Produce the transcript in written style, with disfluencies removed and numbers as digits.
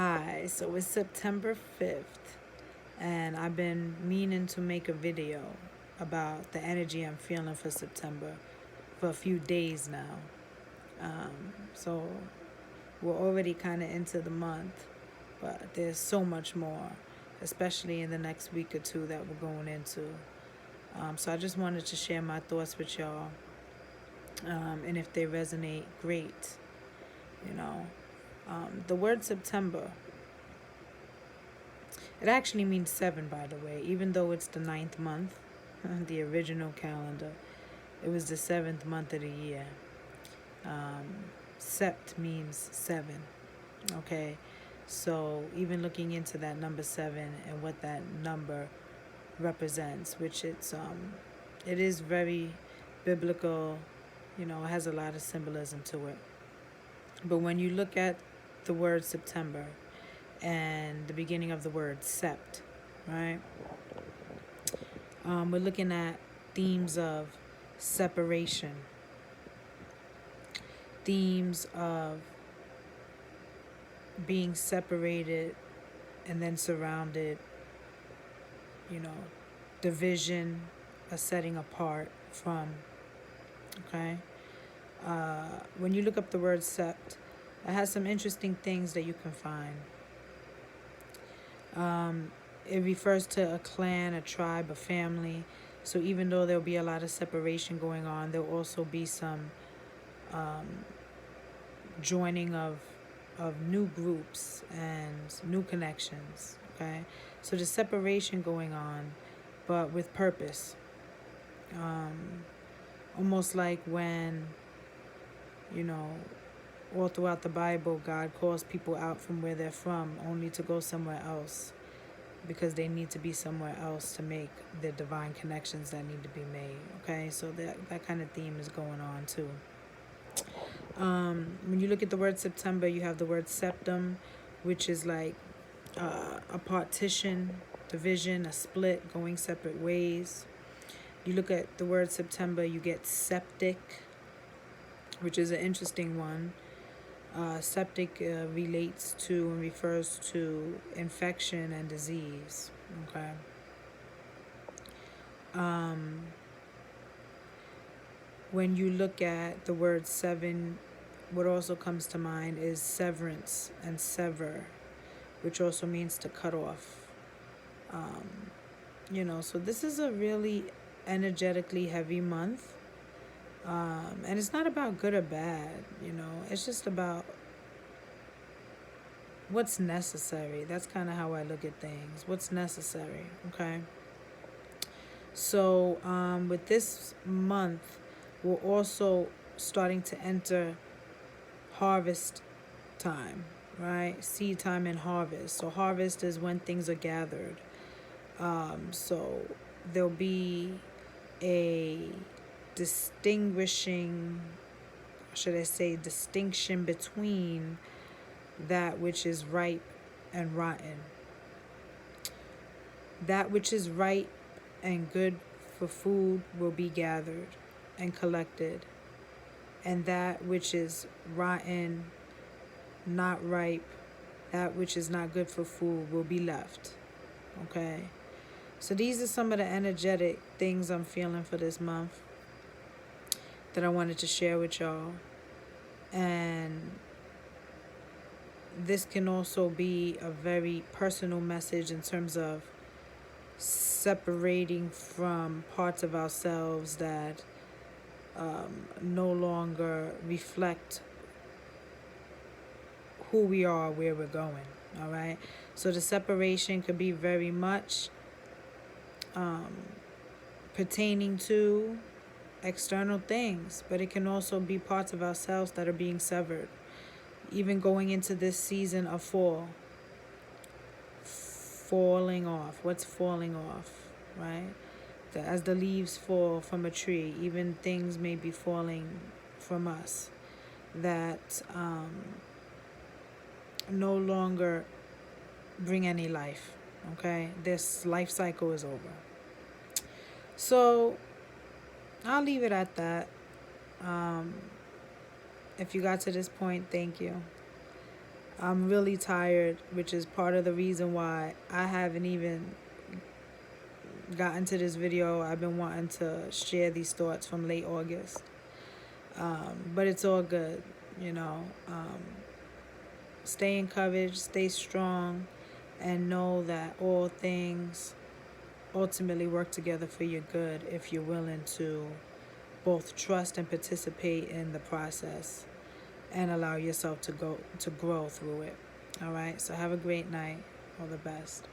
Hi, so it's September 5th, and I've been meaning to make a video about the energy I'm feeling for September for a few days now. So we're already kind of into the month, but there's so much more, especially in the next week or two that we're going into. So I just wanted to share my thoughts with y'all, and if they resonate, great. You know, the word September, it actually means seven, by the way, even though it's the ninth month, the original calendar. It was the seventh month of the year. Sept means seven. Okay, so even looking into that number seven and what that number represents, which it is very biblical. You know, it has a lot of symbolism to it. But when you look at the word September and the beginning of the word sept, right? We're looking at themes of separation, themes of being separated and then surrounded, you know, division, a setting apart from, okay? When you look up the word sept, it has some interesting things that you can find. It refers to a clan, a tribe, a family. So even though there'll be a lot of separation going on, there'll also be some joining of new groups and new connections. Okay, so the separation going on, but with purpose. Almost like when, you know, all throughout the Bible, God calls people out from where they're from only to go somewhere else because they need to be somewhere else to make the divine connections that need to be made. Okay, so that kind of theme is going on too. When you look at the word September, you have the word septum, which is like a partition, division, a split, going separate ways. You look at the word September, you get septic, which is an interesting one. Septic relates to and refers to infection and disease. Okay. When you look at the word seven, what also comes to mind is severance and sever, which also means to cut off. You know, so this is a really energetically heavy month. And it's not about good or bad, you know, it's just about what's necessary. That's kind of how I look at things. What's necessary, okay? So with this month, we're also starting to enter harvest time, right? Seed time and harvest. So harvest is when things are gathered. So there'll be a distinction between that which is ripe and rotten. That which is ripe and good for food will be gathered and collected, and that which is rotten, not ripe, that which is not good for food will be left. Okay, so these are some of the energetic things I'm feeling for this month that I wanted to share with y'all. And this can also be a very personal message in terms of separating from parts of ourselves that no longer reflect who we are, where we're going. All right, so the separation could be very much pertaining to external things, but it can also be parts of ourselves that are being severed. Even going into this season of falling off. What's falling off, right? As the leaves fall from a tree, even things may be falling from us that no longer bring any life. Okay, this life cycle is over. So I'll leave it at that. If you got to this point, thank you. I'm really tired, which is part of the reason why I haven't even gotten to this video. I've been wanting to share these thoughts from late August. But it's all good, you know. Stay encouraged, stay strong, and know that all things ultimately work together for your good if you're willing to both trust and participate in the process and allow yourself to grow through it. All right, so have a great night. All the best.